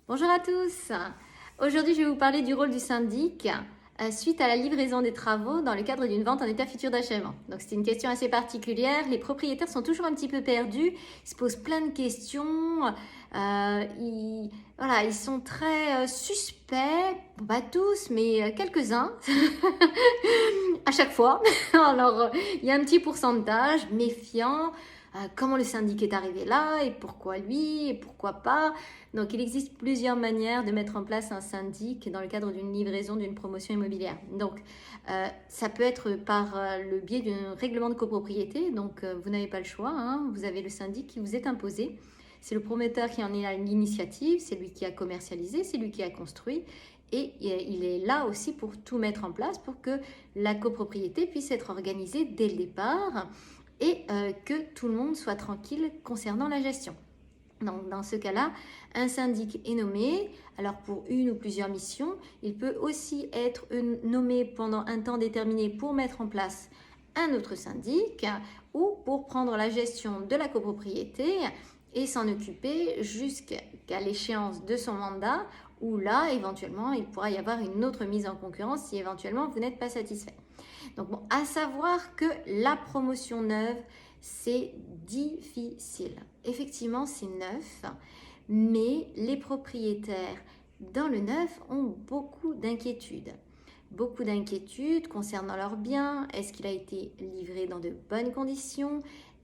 Bonjour à tous. Aujourd'hui, je vais vous parler du rôle du syndic suite à la livraison des travaux dans le cadre d'une vente en état futur d'achèvement. Donc, c'est une question assez particulière. Les propriétaires sont toujours un petit peu perdus. Ils se posent plein de questions. Ils sont très suspects. Bon, pas tous, mais quelques-uns. À chaque fois. Alors, il y a un petit pourcentage méfiant. Comment le syndic est arrivé là et pourquoi lui et pourquoi pas. Donc, il existe plusieurs manières de mettre en place un syndic dans le cadre d'une livraison, d'une promotion immobilière. Donc, ça peut être par le biais d'un règlement de copropriété. Donc, vous n'avez pas le choix, hein. Vous avez le syndic qui vous est imposé. C'est le promoteur qui en est à l'initiative, c'est lui qui a commercialisé, c'est lui qui a construit. Et il est là aussi pour tout mettre en place pour que la copropriété puisse être organisée dès le départ et que tout le monde soit tranquille concernant la gestion. Donc, dans ce cas-là, un syndic est nommé, alors pour une ou plusieurs missions. Il peut aussi être nommé pendant un temps déterminé pour mettre en place un autre syndic ou pour prendre la gestion de la copropriété et s'en occuper jusqu'à l'échéance de son mandat, où là, éventuellement, il pourra y avoir une autre mise en concurrence si éventuellement vous n'êtes pas satisfait. Donc, bon, à savoir que la promotion neuve, c'est difficile. Effectivement, c'est neuf, mais les propriétaires dans le neuf ont beaucoup d'inquiétudes. Beaucoup d'inquiétudes concernant leurs biens. Est-ce qu'il a été livré dans de bonnes conditions ?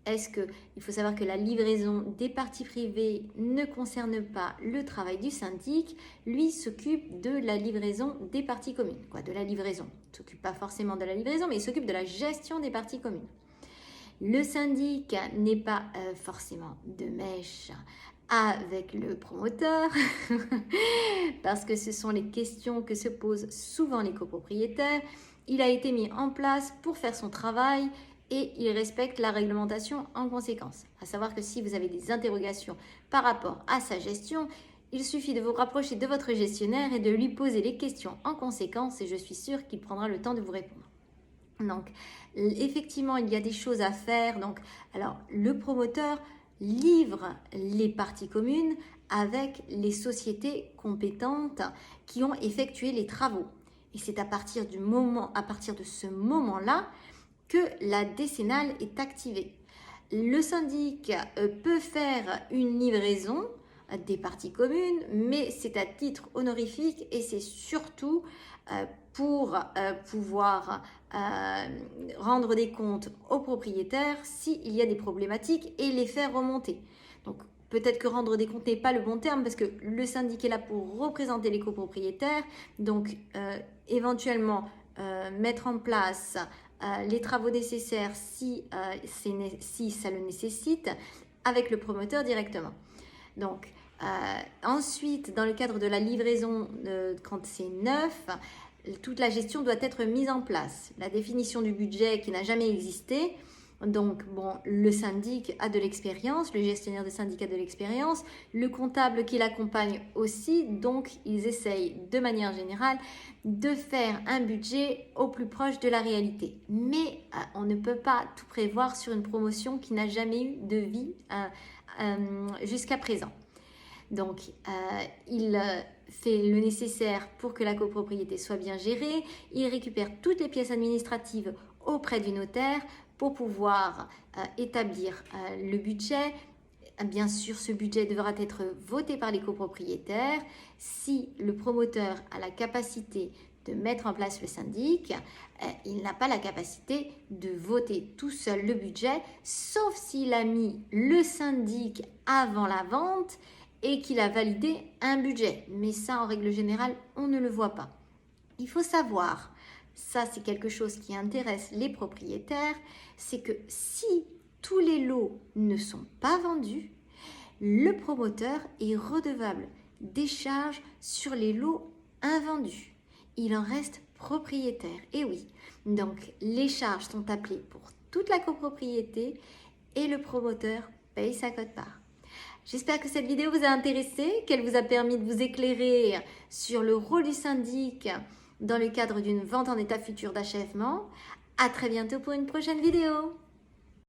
Il faut savoir que la livraison des parties privées ne concerne pas le travail du syndic. Lui s'occupe de la livraison des parties communes. De la livraison. Il ne s'occupe pas forcément de la livraison, mais il s'occupe de la gestion des parties communes. Le syndic n'est pas forcément de mèche avec le promoteur parce que ce sont les questions que se posent souvent les copropriétaires. Il a été mis en place pour faire son travail et il respecte la réglementation en conséquence. À savoir que si vous avez des interrogations par rapport à sa gestion, il suffit de vous rapprocher de votre gestionnaire et de lui poser les questions en conséquence et je suis sûre qu'il prendra le temps de vous répondre. Donc, effectivement, il y a des choses à faire. Donc, alors, le promoteur livre les parties communes avec les sociétés compétentes qui ont effectué les travaux. Et c'est à partir de ce moment-là que la décennale est activée. Le syndic peut faire une livraison des parties communes, mais c'est à titre honorifique et c'est surtout pour pouvoir rendre des comptes aux propriétaires s'il y a des problématiques et les faire remonter. Donc peut-être que rendre des comptes n'est pas le bon terme parce que le syndic est là pour représenter les copropriétaires, donc éventuellement mettre en place les travaux nécessaires si ça le nécessite avec le promoteur directement. Donc ensuite, dans le cadre de la livraison, quand c'est neuf, toute la gestion doit être mise en place. La définition du budget qui n'a jamais existé. Donc, bon, le syndic a de l'expérience, le gestionnaire de syndic a de l'expérience, le comptable qui l'accompagne aussi. Donc, ils essayent de manière générale de faire un budget au plus proche de la réalité. Mais on ne peut pas tout prévoir sur une promotion qui n'a jamais eu de vie jusqu'à présent. Donc, il fait le nécessaire pour que la copropriété soit bien gérée. Il récupère toutes les pièces administratives auprès du notaire pour pouvoir établir le budget. Bien sûr, ce budget devra être voté par les copropriétaires. Si le promoteur a la capacité de mettre en place le syndic, il n'a pas la capacité de voter tout seul le budget, sauf s'il a mis le syndic avant la vente et qu'il a validé un budget. Mais ça, en règle générale, on ne le voit pas. Il faut savoir, ça c'est quelque chose qui intéresse les propriétaires, c'est que si tous les lots ne sont pas vendus, le promoteur est redevable des charges sur les lots invendus. Il en reste propriétaire. Et oui, donc les charges sont appelées pour toute la copropriété et le promoteur paye sa quote-part. J'espère que cette vidéo vous a intéressé, qu'elle vous a permis de vous éclairer sur le rôle du syndic dans le cadre d'une vente en état futur d'achèvement. À très bientôt pour une prochaine vidéo.